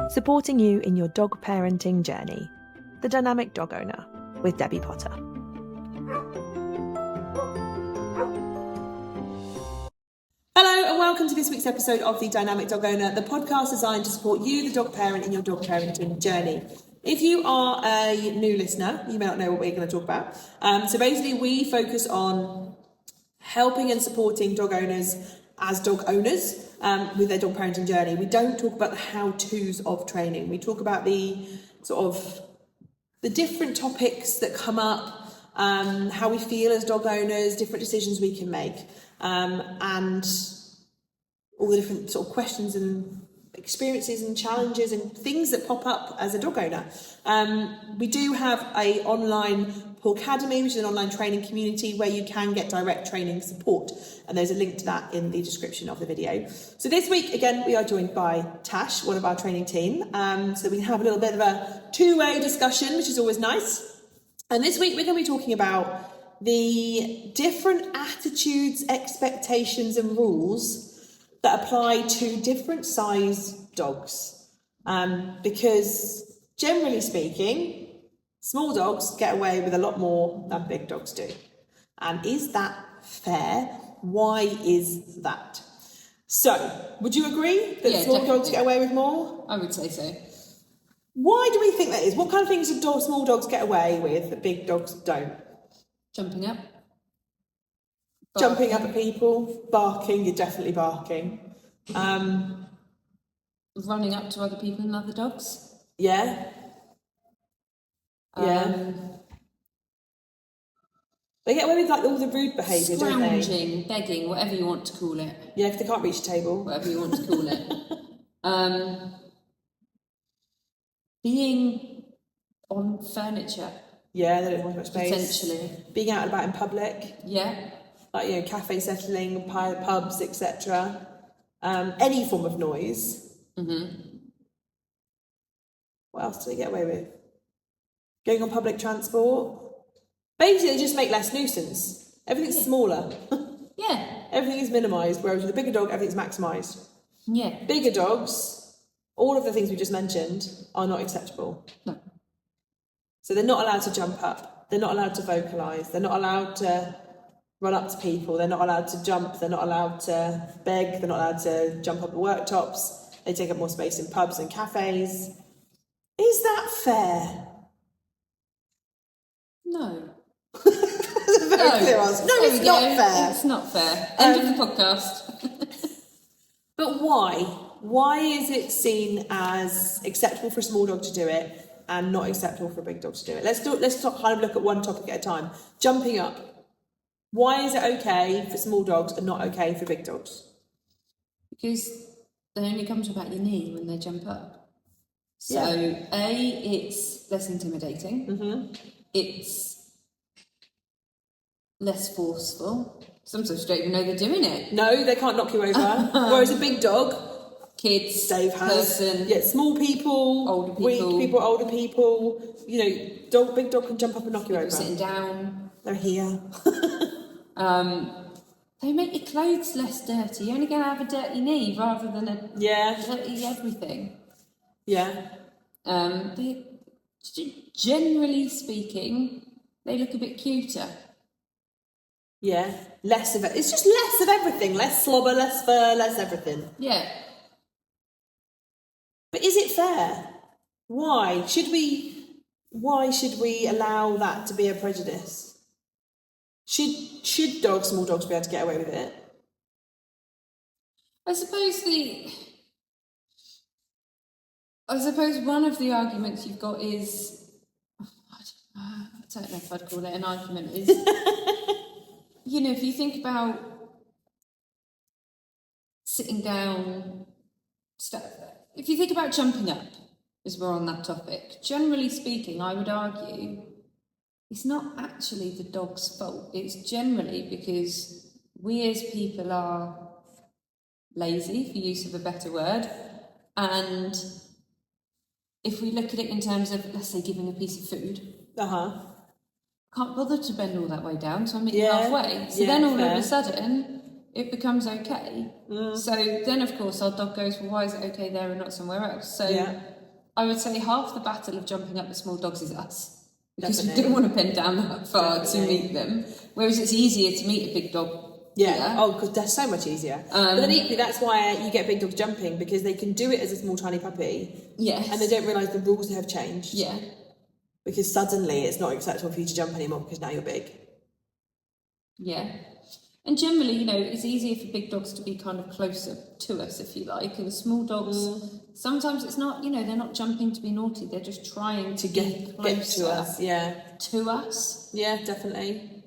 supporting you in your dog parenting journey. The Dynamic Dog Owner with Debbie Potter. Hello and welcome to this week's episode of The Dynamic Dog Owner, the podcast designed to support you, the dog parent, in your dog parenting journey. If you are a new listener, you may not know what we're going to talk about. So basically we focus on helping and supporting dog owners as dog owners with their dog parenting journey. We don't talk about the how-tos of training. We talk about the the different topics that come up, how we feel as dog owners, different decisions we can make, and all the different sort of questions and experiences and challenges and things that pop up as a dog owner. We do have an online Paw Academy, which is an online training community where you can get direct training support, and there's a link to that in the description of the video. So this week, again, we are joined by Tash, one of our training team, so we can have a little bit of a two-way discussion, which is always nice. And this week we're going to be talking about the different attitudes, expectations and rules that apply to different size dogs, because generally speaking, small dogs get away with a lot more than big dogs do. And is that fair? Why is that? So, would you agree that small dogs get away with more? I would say so. Why do we think that is? What kind of things do small dogs get away with that big dogs don't? Jumping up. Jumping up at people, barking, you're definitely barking. Running up to other people and other dogs. Yeah. Yeah. They get away with like all the rude behaviour, don't they? Scrounging, begging, whatever you want to call it. Yeah, if they can't reach a table. Whatever you want to call it. Being on furniture. Yeah, they don't have much space. Potentially. Being out and about in public. Yeah. Like, you know, cafe settling, pubs, etc. Any form of noise. Mm-hmm. What else do they get away with? Going on public transport. Basically, they just make less nuisance. Everything's smaller. Yeah. Everything is minimised, whereas with a bigger dog, everything's maximised. Yeah. Bigger dogs, all of the things we just mentioned, are not acceptable. No. So they're not allowed to jump up. They're not allowed to vocalise. They're not allowed to run up to people. They're not allowed to jump. They're not allowed to beg. They're not allowed to jump up the worktops. They take up more space in pubs and cafes. Is that fair? No. That's a very clear answer. No, it's not fair. It's not fair. End of the podcast. But why? Why is it seen as acceptable for a small dog to do it and not acceptable for a big dog to do it? Let's kind of look at one topic at a time. Jumping up. Why is it okay for small dogs and not okay for big dogs? Because they only come to about your knee when they jump up. So, it's less intimidating. Mm-hmm. It's less forceful. Sometimes you don't even know they're doing it. No, they can't knock you over. Whereas a big dog, kids, Dave has, person, small people, older people, weak people, older people. You know, big dog can jump up and knock you over. Sitting down. They're here. They make your clothes less dirty. You're only going to have a dirty knee rather than a dirty everything. Yeah. Generally speaking, they look a bit cuter. Yeah, less of it. It's just less of everything. Less slobber, less fur, less everything. Yeah. But is it fair? Why should we allow that to be a prejudice? Should small dogs be able to get away with it? I suppose one of the arguments you've got is, I don't know if I'd call it an argument, is, you know, if you think about sitting down, if you think about jumping up, as we're on that topic, generally speaking, I would argue it's not actually the dog's fault. It's generally because we as people are lazy, for use of a better word, and if we look at it in terms of, let's say, giving a piece of food, can't bother to bend all that way down, so I meet you halfway. So then all of a sudden, it becomes okay. So then, of course, our dog goes, well, why is it okay there and not somewhere else? So I would say half the battle of jumping up with small dogs is us. Because Definitely. we don't want to bend down that far Definitely. to meet them. Whereas it's easier to meet a big dog. Yeah. Oh, because they're so much easier. But then equally, that's why you get big dogs jumping, because they can do it as a small, tiny puppy. Yes. And they don't realise the rules have changed. Yeah. Because suddenly it's not acceptable for you to jump anymore because now you're big. Yeah. And generally, you know, it's easier for big dogs to be kind of closer to us, if you like. And small dogs, sometimes it's not, you know, they're not jumping to be naughty. They're just trying to get to us. Yeah. To us. Yeah, definitely.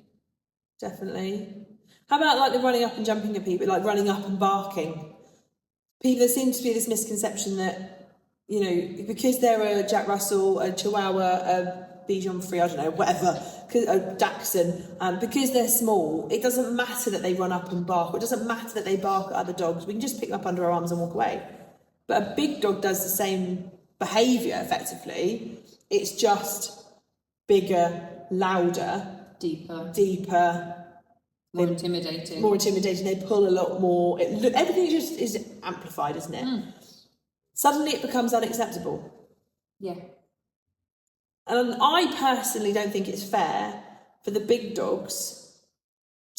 Definitely. How about like the running up and jumping at people, like running up and barking? There seems to be this misconception that, you know, because they're a Jack Russell, a Chihuahua, a Bichon Frise, I don't know, whatever, a Dachshund, because they're small, it doesn't matter that they run up and bark, or it doesn't matter that they bark at other dogs. We can just pick them up under our arms and walk away. But a big dog does the same behaviour, effectively. It's just bigger, louder, deeper, more intimidating. They pull a lot more. Everything just is amplified, isn't it? Suddenly it becomes unacceptable. Yeah. And I personally don't think it's fair for the big dogs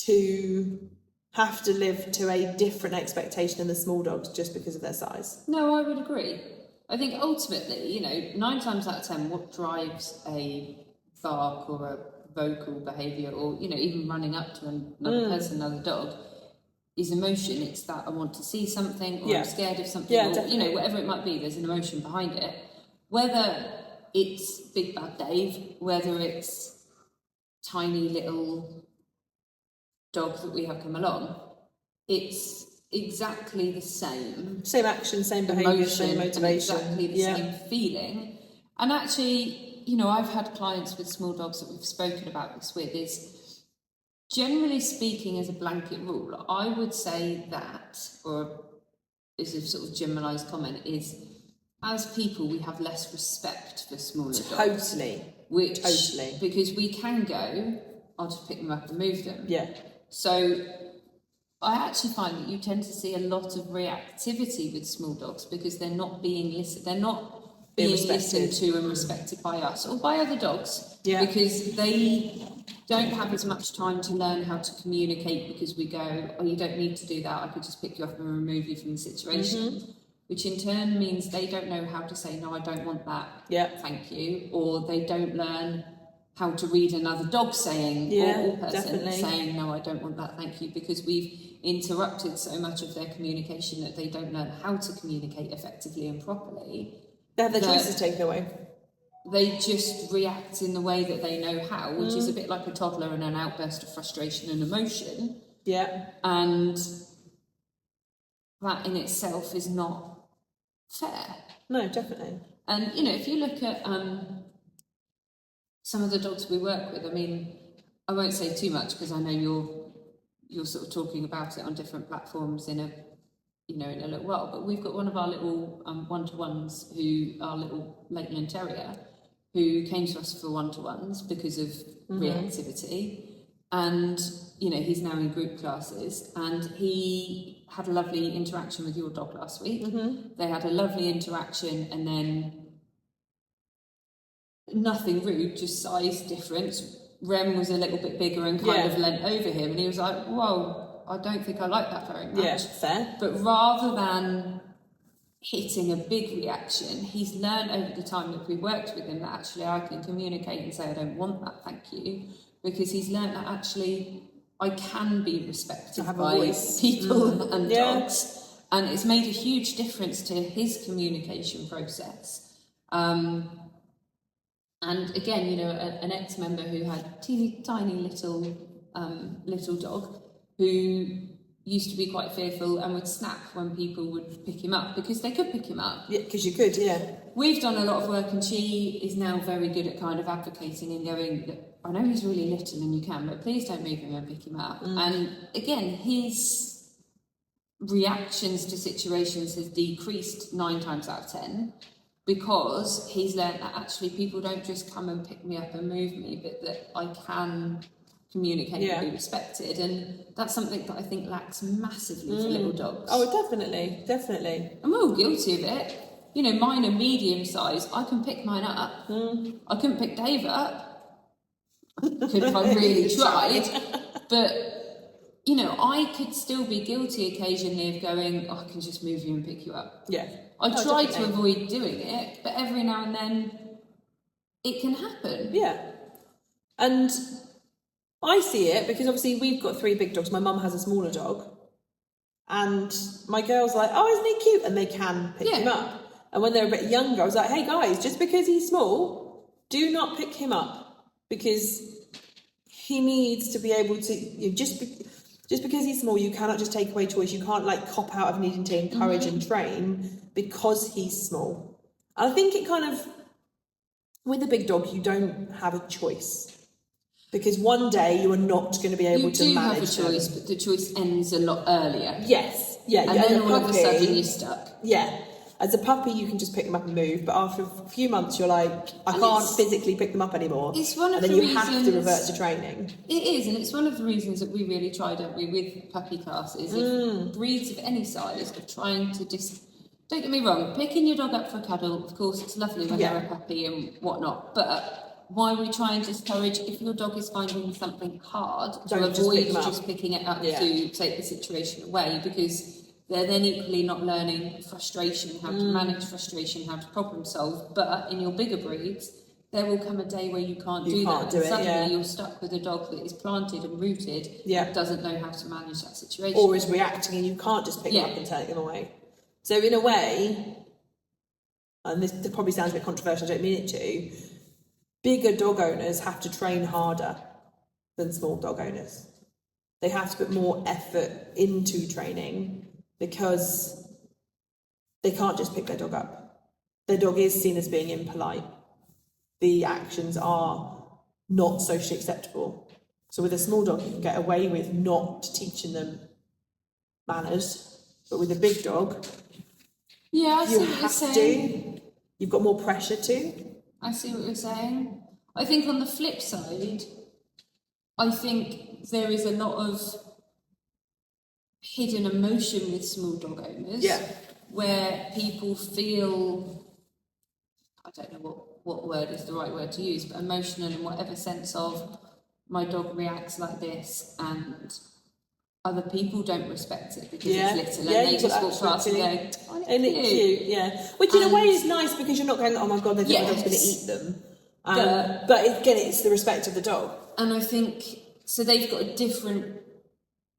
to have to live to a different expectation than the small dogs just because of their size. No, I would agree. I think ultimately, you know, 9 times out of 10, what drives a bark or a vocal behaviour, or, you know, even running up to another person, another dog, is emotion. It's that I want to see something, or I'm scared of something, or, definitely. you know, whatever it might be, there's an emotion behind it. Whether it's Big Bad Dave, whether it's tiny little dog that we have come along, it's exactly the same. Same action, same behaviour, same motivation. Exactly the same feeling. And actually, you know, I've had clients with small dogs that we've spoken about this with, is generally speaking, as a blanket rule, I would say that, or as a sort of generalised comment, is as people we have less respect for smaller dogs. Totally. Because we can go, I'll just pick them up and move them. Yeah. So I actually find that you tend to see a lot of reactivity with small dogs because they're not being listened. They're not being listened to and respected by us or by other dogs. Yeah. Because they don't have as much time to learn how to communicate, because we go, oh, you don't need to do that. I could just pick you up and remove you from the situation. Which in turn means they don't know how to say, no, I don't want that. Yeah. Thank you. Or they don't learn how to read another dog saying, or person saying, no, I don't want that, thank you, because we've interrupted so much of their communication that they don't learn how to communicate effectively and properly. They have their choices taken away. They just react in the way that they know how, which is a bit like a toddler and an outburst of frustration and emotion. Yeah. And that in itself is not fair. No, definitely. And, you know, if you look at some of the dogs we work with, I mean, I won't say too much because I know you're sort of talking about it on different platforms in a little while, but we've got one of our little one-to-ones our little Lakeland Terrier, who came to us for one-to-ones because of reactivity. And, you know, he's now in group classes, and he had a lovely interaction with your dog last week. They had a lovely interaction, and then nothing rude, just size difference. Rem was a little bit bigger and kind of leant over him, and he was like, whoa, I don't think I like that very much. Yeah, fair. But rather than hitting a big reaction, he's learned over the time that we've worked with him that actually I can communicate and say, I don't want that, thank you, because he's learned that actually I can be respected by people and dogs. And it's made a huge difference to his communication process. And again, you know, an ex-member who had teeny tiny little dog who used to be quite fearful and would snap when people would pick him up because they could pick him up. Yeah, because you could, yeah. We've done a lot of work, and she is now very good at kind of advocating and going, I know he's really little and you can, but please don't move him and pick him up. And again, his reactions to situations has decreased 9 times out of 10 because he's learned that actually people don't just come and pick me up and move me, but that I can communicate and be respected. And that's something that I think lacks massively for little dogs. Oh, definitely. And we're all guilty of it. You know, mine are medium size. I can pick mine up. I couldn't pick Dave up. Could if I really tried. But, you know, I could still be guilty occasionally of going, I can just move you and pick you up. Yeah. I try to avoid doing it, but every now and then it can happen. Yeah. And I see it because obviously we've got 3 big dogs. My mum has a smaller dog. And my girl's like, oh, isn't he cute? And they can pick him up. And when they're a bit younger, I was like, hey guys, just because he's small, do not pick him up, because he needs to be able to, just because he's small, you cannot just take away choice. You can't like cop out of needing to encourage and train because he's small. And I think it kind of, with a big dog, you don't have a choice. Because one day you are not going to be able to manage You do have a choice, but the choice ends a lot earlier. Yes. Yeah. And then all of a sudden you're stuck. Yeah. As a puppy, you can just pick them up and move. But after a few months, you're like, I can't physically pick them up anymore. It's one of and then the you have to revert to training. It is, and it's one of the reasons that we really try, don't we, with puppy classes, of breeds of any size, of trying to just... Don't get me wrong, picking your dog up for a cuddle, of course, it's lovely when they're a puppy and whatnot, but why we try and discourage, if your dog is finding something hard, to avoid just picking it up to take the situation away, because they're then equally not learning frustration, how to manage frustration, how to problem solve. But in your bigger breeds, there will come a day where you can't do that. And suddenly you're stuck with a dog that is planted and rooted, that doesn't know how to manage that situation. Or is reacting, and you can't just pick them up and take them away. So in a way, and this probably sounds a bit controversial, I don't mean it to, bigger dog owners have to train harder than small dog owners. They have to put more effort into training, because they can't just pick their dog up. Their dog is seen as being impolite. The actions are not socially acceptable. So with a small dog, you can get away with not teaching them manners. But with a big dog, I see you what you're have saying. to. You've got more pressure to. I see what you're saying. I think on the flip side, I think there is a lot of hidden emotion with small dog owners, where people feel, I don't know what word is the right word to use, but emotional in whatever sense of, my dog reacts like this and other people don't respect it because it's little, and they just walk past and go, oh, it's cute. Which in a way is nice, because you're not going, oh my god, they think my dog's going to eat them. But again, it's the respect of the dog. And I think, so they've got a different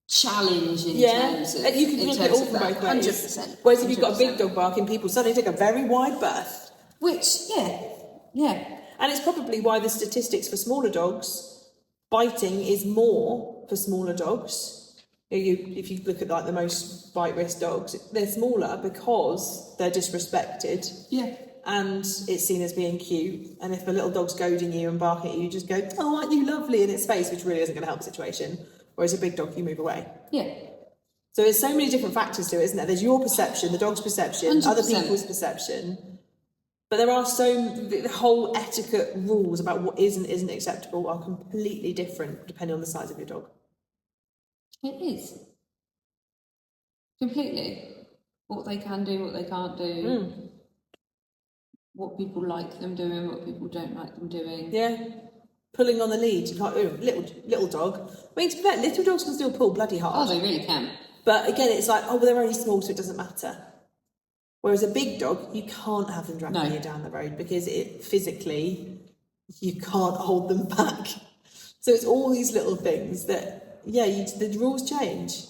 challenge in terms of, and you can look at it all from both ways. 100%. Whereas if you've got a big dog barking, people suddenly take a very wide berth. Which, And it's probably why the statistics for smaller dogs, biting is more for smaller dogs. If you look at like the most bite risk dogs, they're smaller because they're disrespected. And it's seen as being cute. And if a little dog's goading you and barking at you, you just go, oh, aren't you lovely, in its face, which really isn't going to help the situation. Whereas a big dog, you move away. So there's so many different factors to it, isn't there? There's your perception, the dog's perception, 100%. other people's perception. But there are the whole etiquette rules about what is and isn't acceptable are completely different depending on the size of your dog. It is. Completely. What they can do, what they can't do. What people like them doing, what people don't like them doing. Pulling on the lead. You can't, little dog. I mean, to be fair, little dogs can still pull bloody hard. Oh, they really can. But again, it's like, oh, well, they're only small, so it doesn't matter. Whereas a big dog, you can't have them dragging you down the road, because physically, you can't hold them back. So it's all these little things that, the rules change.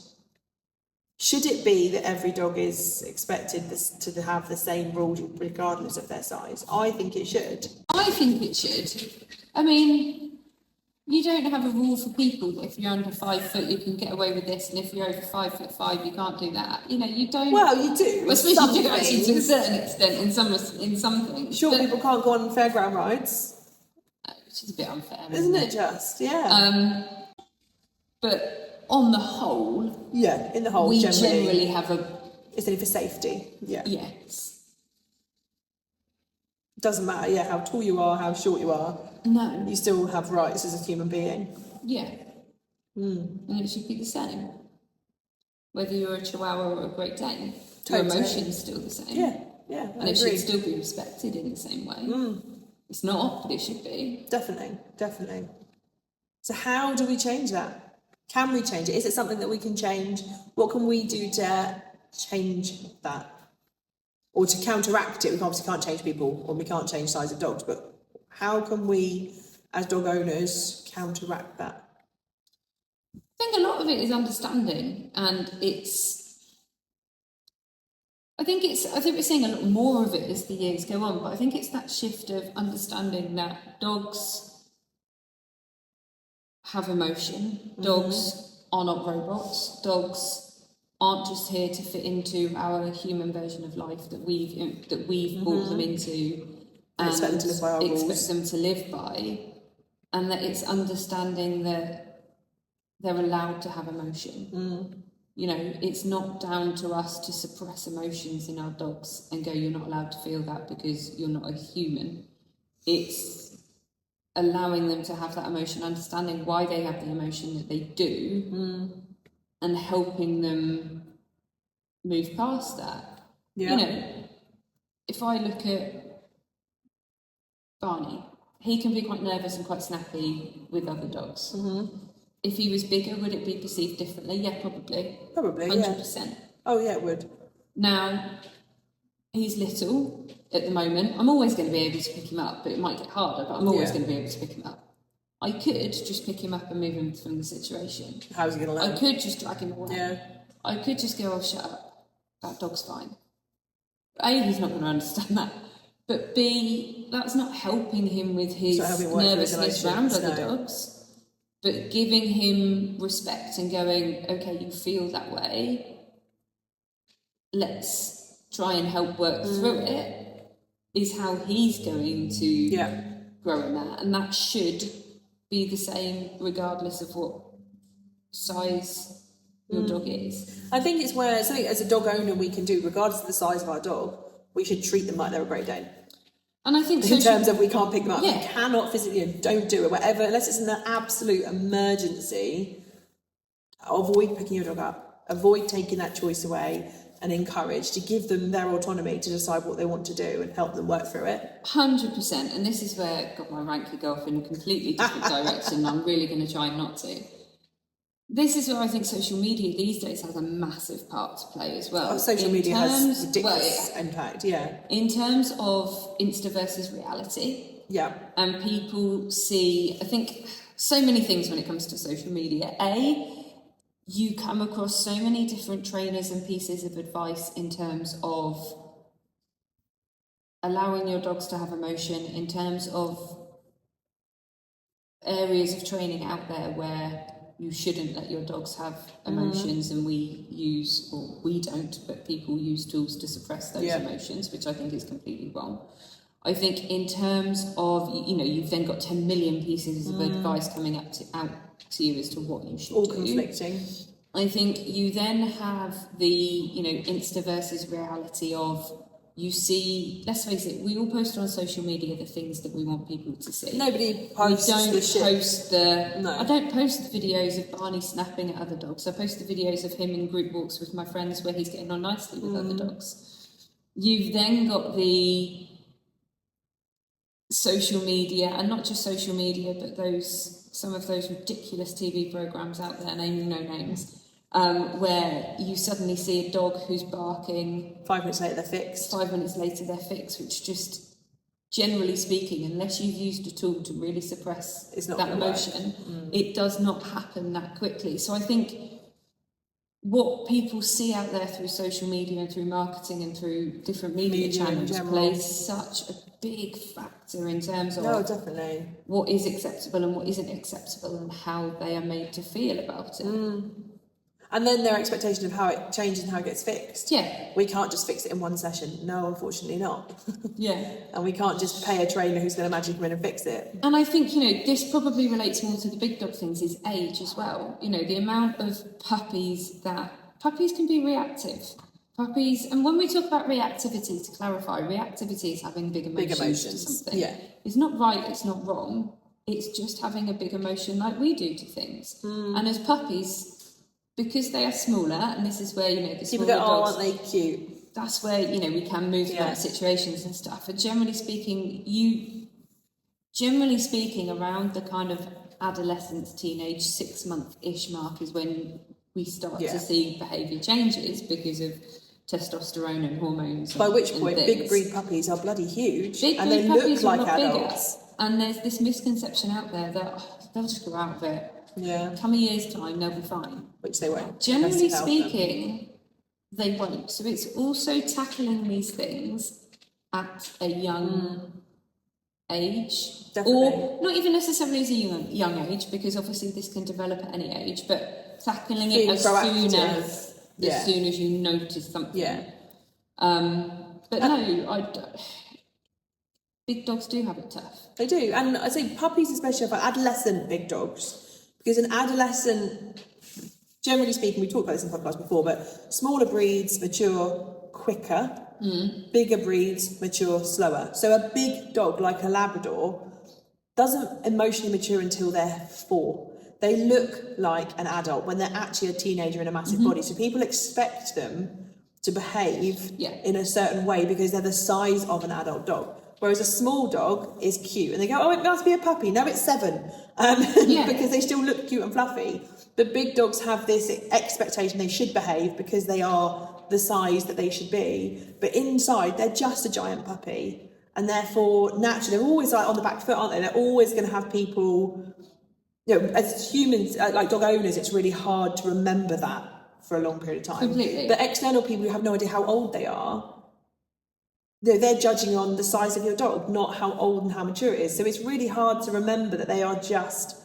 Should it be that every dog is expected to have the same rules regardless of their size? I think it should. I think it should. I mean, you don't have a rule for people that if you're under 5 foot you can get away with this, and if you're over 5'5" you can't do that. You know, you don't. Well, you do. Well, I suppose you do actually to a certain extent in some things. Sure, people can't go on fairground rides, which is a bit unfair, isn't it? Just but on the whole, in the whole, we generally have a. It's only for safety. Yes. Doesn't matter, how tall you are, how short you are. No. You still have rights as a human being. And it should be the same. Whether you're a Chihuahua or a Great Dane, Totally. your emotion's still the same. Yeah, and it should still be respected in the same way. It's not, but it should be. Definitely. So how do we change that? Can we change it? Is it something that we can change? What can we do to change that? Or to counteract it? We obviously can't change people, or we can't change the size of dogs, but how can we, as dog owners, counteract that? I think a lot of it is understanding, and I think we're seeing a lot more of it as the years go on, but I think it's that shift of understanding that dogs have emotion. Dogs are not robots. Dogs aren't just here to fit into our human version of life that we've brought them into and expect them to live by our rules. expect them to live by, and that it's understanding that they're allowed to have emotion. You know, it's not down to us to suppress emotions in our dogs and go, you're not allowed to feel that because you're not a human. It's allowing them to have that emotion, understanding why they have the emotion that they do, and helping them move past that. Yeah. You know, if I look at Barney, he can be quite nervous and quite snappy with other dogs. If he was bigger, would it be perceived differently? Yeah, probably. 100%. Oh, yeah, it would. Now, he's little at the moment. I'm always going to be able to pick him up, but it might get harder, but I'm always going to be able to pick him up. I could just pick him up and move him from the situation. How's he going to learn? I could just drag him away. Yeah. I could just go, oh, shut up. That dog's fine. A, he's not going to understand that. But B, that's not helping him with his nervousness around other dogs. But giving him respect and going, okay, you feel that way, let's try and help work through it, is how he's going to grow in that. And that should be the same regardless of what size your dog is. I think it's where something as a dog owner we can do, regardless of the size of our dog, we should treat them like they're a Great Dane. And I think in terms of we can't pick them up, you cannot physically, don't do it, whatever, unless it's an absolute emergency. Avoid picking your dog up, avoid taking that choice away, and encourage to give them their autonomy to decide what they want to do and help them work through it. 100%, and this is where my rant could go off in a completely different direction, and I'm really going to try not to. This is where I think social media these days has a massive part to play as well. Social media has ridiculous impact, In terms of Insta versus reality. Yeah. And people see, I think, so many things when it comes to social media. A, you come across so many different trainers and pieces of advice in terms of allowing your dogs to have emotion, in terms of areas of training out there where you shouldn't let your dogs have emotions, and we don't, but people use tools to suppress those emotions, which I think is completely wrong. I think in terms of, you've then got 10 million pieces of advice coming out to you as to what you should do. All conflicting. I think you then have the, Insta versus reality of, you see, let's face it, we all post on social media the things that we want people to see. Nobody posts the shit. I don't post the videos of Barney snapping at other dogs. I post the videos of him in group walks with my friends where he's getting on nicely with other dogs. You've then got the social media, and not just social media, but some of those ridiculous TV programmes out there, naming no names, where you suddenly see a dog who's barking. 5 minutes later, they're fixed. 5 minutes later, they're fixed, which just, generally speaking, unless you've used a tool to really suppress that emotion, it does not happen that quickly. So I think what people see out there through social media and through marketing and through different media channels plays such a big factor in terms of definitely what is acceptable and what isn't acceptable and how they are made to feel about it. And then their expectation of how it changes and how it gets fixed. Yeah. We can't just fix it in one session. No, unfortunately not. Yeah. And we can't just pay a trainer who's going to magically come in and fix it. And I think, this probably relates more to the big dog things, is age as well. The amount of puppies can be reactive. Puppies, and when we talk about reactivity, to clarify, reactivity is having big emotions to something. Yeah. It's not right, it's not wrong. It's just having a big emotion like we do to things. And as puppies, because they are smaller, and this is where, the people smaller go, dogs... aren't they cute? that's where, you know, we can move about situations and stuff. But generally speaking, around the kind of adolescence, teenage, 6-month-ish mark is when we start to see behaviour changes because of testosterone and hormones. By which point, big breed puppies are bloody huge, and they look like adults. And there's this misconception out there that they'll just grow out of it. Yeah. Come a year's time, they'll be fine. Which they won't. Generally speaking, they won't. So it's also tackling these things at a young age. Definitely. Or not even necessarily as a young age, because obviously this can develop at any age, but tackling it as soon as you notice something. Yeah. Big dogs do have it tough. They do. And I say puppies especially are adolescent big dogs, because an adolescent, generally speaking, we talked about this in podcasts before, but smaller breeds mature quicker, bigger breeds mature slower. So a big dog like a Labrador doesn't emotionally mature until they're 4. They look like an adult when they're actually a teenager in a massive body. So people expect them to behave in a certain way because they're the size of an adult dog. Whereas a small dog is cute, and they go, oh, it must be a puppy. No, it's 7, because they still look cute and fluffy. But big dogs have this expectation they should behave because they are the size that they should be. But inside, they're just a giant puppy. And therefore, naturally, they're always like on the back foot, aren't they? They're always going to have people, you know, as humans, like dog owners, it's really hard to remember that for a long period of time. Completely. But external people who have no idea how old they are, they're judging on the size of your dog, not how old and how mature it is. So it's really hard to remember that they are just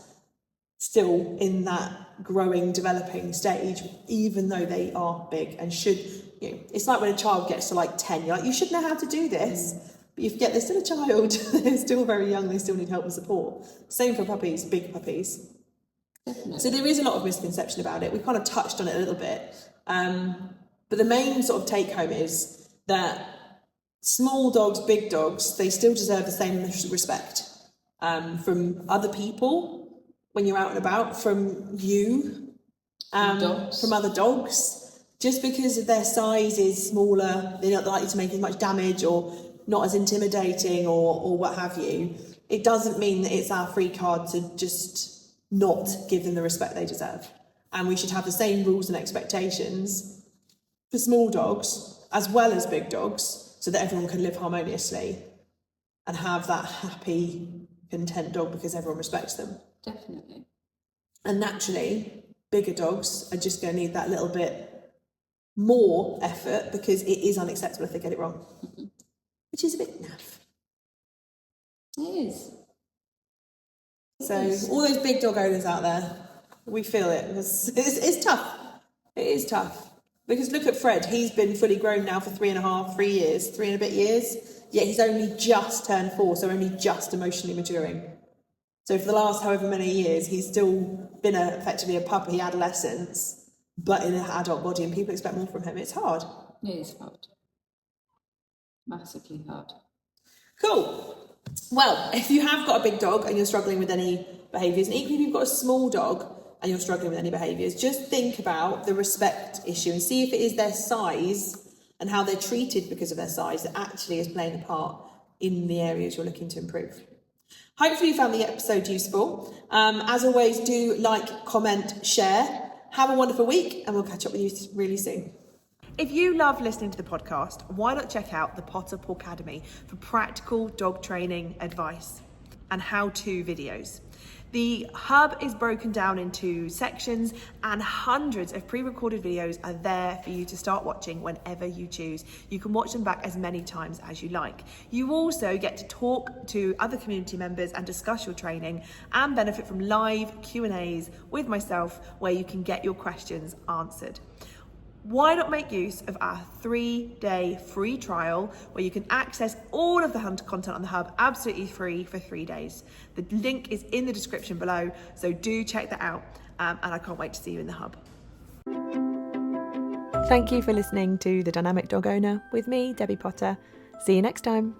still in that growing, developing stage, even though they are big and should, you know, it's like when a child gets to like 10, you're like, you should know how to do this. But you forget they're still a child, they're still very young, they still need help and support. Same for puppies, big puppies. Definitely. So there is a lot of misconception about it. We kind of touched on it a little bit. But the main sort of take home is that small dogs, big dogs, they still deserve the same respect from other people when you're out and about, from you, from other dogs. Just because their size is smaller, they're not likely to make as much damage or not as intimidating or what have you. It doesn't mean that it's our free card to just not give them the respect they deserve. And we should have the same rules and expectations for small dogs as well as big dogs, so that everyone can live harmoniously and have that happy, content dog because everyone respects them. Definitely. And naturally, bigger dogs are just going to need that little bit more effort because it is unacceptable if they get it wrong, which is a bit naff. It is. So all those big dog owners out there, we feel it. It's tough. It is tough. Because look at Fred, he's been fully grown now for 3 and a bit years, yet he's only just turned 4, so only just emotionally maturing. So for the last however many years, he's still been effectively a puppy adolescence, but in an adult body, and people expect more from him. It's hard. It is hard. Massively hard. Cool. Well, if you have got a big dog and you're struggling with any behaviours, and equally if you've got a small dog and you're struggling with any behaviours, just think about the respect issue and see if it is their size and how they're treated because of their size that actually is playing a part in the areas you're looking to improve. Hopefully you found the episode useful. As always, do like, comment, share. Have a wonderful week, and we'll catch up with you really soon. If you love listening to the podcast, why not check out the Potter Academy for practical dog training advice and how-to videos. The hub is broken down into sections, and hundreds of pre-recorded videos are there for you to start watching whenever you choose. You can watch them back as many times as you like. You also get to talk to other community members and discuss your training and benefit from live Q&As with myself where you can get your questions answered. Why not make use of our 3-day free trial where you can access all of the content on the hub absolutely free for 3 days. The link is in the description below, so do check that out, and I can't wait to see you in the hub. Thank you for listening to The Dynamic Dog Owner with me, Debbie Potter. See you next time.